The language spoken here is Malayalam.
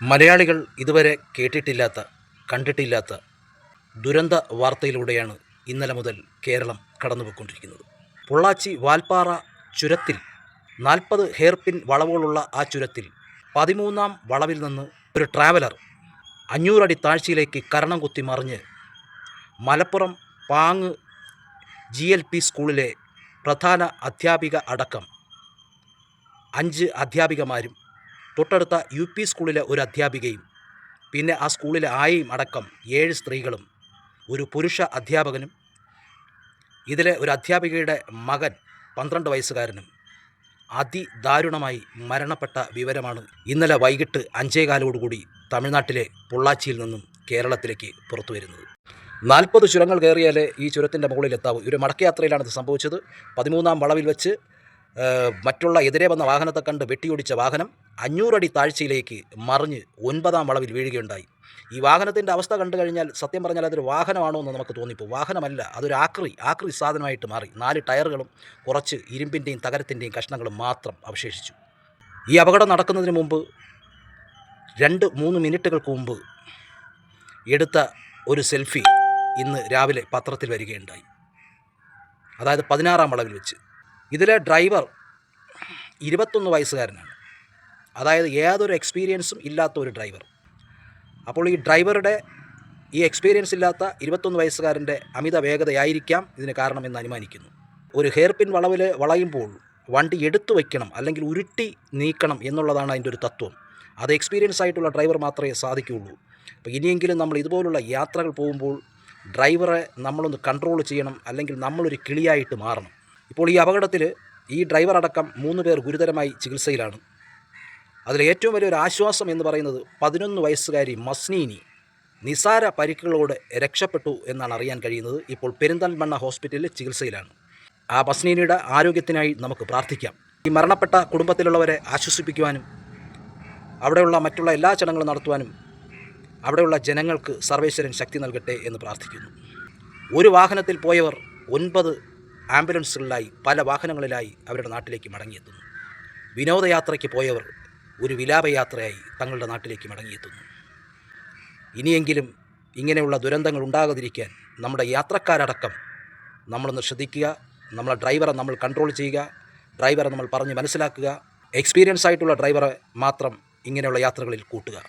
മലയാളികൾ ഇതുവരെ കേട്ടിട്ടില്ലാത്ത, കണ്ടിട്ടില്ലാത്ത ദുരന്ത വാർത്തയിലൂടെയാണ് ഇന്നലെ മുതൽ കേരളം കടന്നുപോയിക്കൊണ്ടിരിക്കുന്നത്. പൊള്ളാച്ചി വാൽപ്പാറ ചുരത്തിൽ 40 ഹെയർപിൻ വളവുകളുള്ള ആ ചുരത്തിൽ 13ാം വളവിൽ നിന്ന് ഒരു ട്രാവലർ 500 അടി താഴ്ചയിലേക്ക് കരണം കുത്തി മറിഞ്ഞ് മലപ്പുറം പാങ്ങ് GLP സ്കൂളിലെ പ്രധാന അധ്യാപിക അടക്കം 5 അധ്യാപികമാരും തൊട്ടടുത്ത UP സ്കൂളിലെ ഒരു അധ്യാപികയും പിന്നെ ആ സ്കൂളിലെ ആയയും അടക്കം 7 സ്ത്രീകളും ഒരു പുരുഷ അധ്യാപകനും ഇതിലെ ഒരു അധ്യാപികയുടെ മകൻ 12 വയസ്സുകാരനും അതിദാരുണമായി മരണപ്പെട്ട വിവരമാണ് ഇന്നലെ വൈകിട്ട് 5:15 തമിഴ്നാട്ടിലെ പൊള്ളാച്ചിയിൽ നിന്നും കേരളത്തിലേക്ക് പുറത്തു വരുന്നത്. 40 ചുരങ്ങൾ കയറിയാലേ ഈ ചുരത്തിൻ്റെ മുകളിലെത്താവൂ. ഒരു മടക്കയാത്രയിലാണ് ഇത് സംഭവിച്ചത്. 13ാം വളവിൽ വെച്ച് മറ്റുള്ള എതിരെ വന്ന വാഹനത്തെ കണ്ട് വെട്ടിയൊടിച്ച വാഹനം 500 അടി താഴ്ചയിലേക്ക് മറിഞ്ഞ് 9ാം വളവിൽ വീഴുകയുണ്ടായി. ഈ വാഹനത്തിൻ്റെ അവസ്ഥ കണ്ടു കഴിഞ്ഞാൽ സത്യം പറഞ്ഞാൽ അതൊരു വാഹനമാണോ എന്ന് നമുക്ക് തോന്നിപ്പോകും. വാഹനമല്ല, അതൊരു ആക്രി സാധനമായിട്ട് മാറി. 4 ടയറുകളും കുറച്ച് ഇരുമ്പിൻ്റെയും തകരത്തിൻ്റെയും കഷ്ണങ്ങളും മാത്രം അവശേഷിച്ചു. ഈ അപകടം നടക്കുന്നതിന് മുമ്പ് 2-3 മിനിറ്റുകൾക്ക് മുമ്പ് എടുത്ത ഒരു സെൽഫി ഇന്ന് രാവിലെ പത്രത്തിൽ വരികയുണ്ടായി. അതായത് 16ാം വളവിൽ വെച്ച്. ഇതിലെ ഡ്രൈവർ 21 വയസ്സുകാരനാണ്. അതായത് യാതൊരു എക്സ്പീരിയൻസും ഇല്ലാത്ത ഒരു ഡ്രൈവർ. അപ്പോൾ ഈ ഡ്രൈവറുടെ ഈ എക്സ്പീരിയൻസ് ഇല്ലാത്ത 21 വയസ്സുകാരൻ്റെ അമിത വേഗതയായിരിക്കാം ഇതിന് കാരണമെന്ന് അനുമാനിക്കുന്നു. ഒരു ഹെയർപിൻ വളവിൽ വളയുമ്പോൾ വണ്ടി എടുത്തു വയ്ക്കണം, അല്ലെങ്കിൽ ഉരുട്ടി നീക്കണം എന്നുള്ളതാണ് അതിൻ്റെ ഒരു തത്വം. അത് എക്സ്പീരിയൻസ് ആയിട്ടുള്ള ഡ്രൈവർ മാത്രമേ സാധിക്കുകയുള്ളൂ. അപ്പോൾ ഇനിയെങ്കിലും നമ്മൾ ഇതുപോലുള്ള യാത്രകൾ പോകുമ്പോൾ ഡ്രൈവറെ നമ്മളൊന്ന് കൺട്രോൾ ചെയ്യണം, അല്ലെങ്കിൽ നമ്മളൊരു കിളിയായിട്ട് മാറണം. ഇപ്പോൾ ഈ അപകടത്തിൽ ഈ ഡ്രൈവർ അടക്കം 3 പേർ ഗുരുതരമായി ചികിത്സയിലാണ്. അതിൽ ഏറ്റവും വലിയൊരു ആശ്വാസം എന്ന് പറയുന്നത് 11 വയസ്സുകാരി മസ്നീനി നിസാര പരിക്കുകളോടെ രക്ഷപ്പെട്ടു എന്നാണ് അറിയാൻ കഴിയുന്നത്. ഇപ്പോൾ പെരിന്തൽമണ്ണ ഹോസ്പിറ്റലിൽ ചികിത്സയിലാണ്. ആ മസ്നീനിയുടെ ആരോഗ്യത്തിനായി നമുക്ക് പ്രാർത്ഥിക്കാം. ഈ മരണപ്പെട്ട കുടുംബത്തിലുള്ളവരെ ആശ്വസിപ്പിക്കുവാനും അവിടെയുള്ള മറ്റുള്ള എല്ലാ ചടങ്ങുകളും നടത്തുവാനും അവിടെയുള്ള ജനങ്ങൾക്ക് സർവേശ്വരൻ ശക്തി നൽകട്ടെ എന്ന് പ്രാർത്ഥിക്കുന്നു. ഒരു വാഹനത്തിൽ പോയവർ 9 ആംബുലൻസുകളിലായി പല വാഹനങ്ങളിലായി അവരുടെ നാട്ടിലേക്ക് മടങ്ങിയെത്തുന്നു. വിനോദയാത്രയ്ക്ക് പോയവർ ഒരു വിലാപയാത്രയായി തങ്ങളുടെ നാട്ടിലേക്ക് മടങ്ങിയെത്തുന്നു. ഇനിയെങ്കിലും ഇങ്ങനെയുള്ള ദുരന്തങ്ങൾ ഉണ്ടാകാതിരിക്കാൻ നമ്മുടെ യാത്രക്കാരടക്കം നമ്മളൊന്ന് ശ്രദ്ധിക്കുക. നമ്മളെ ഡ്രൈവറെ നമ്മൾ കൺട്രോൾ ചെയ്യുക. ഡ്രൈവറെ നമ്മൾ പറഞ്ഞ് മനസ്സിലാക്കുക. എക്സ്പീരിയൻസ് ആയിട്ടുള്ള ഡ്രൈവറെ മാത്രം ഇങ്ങനെയുള്ള യാത്രകളിൽ കൂട്ടുക.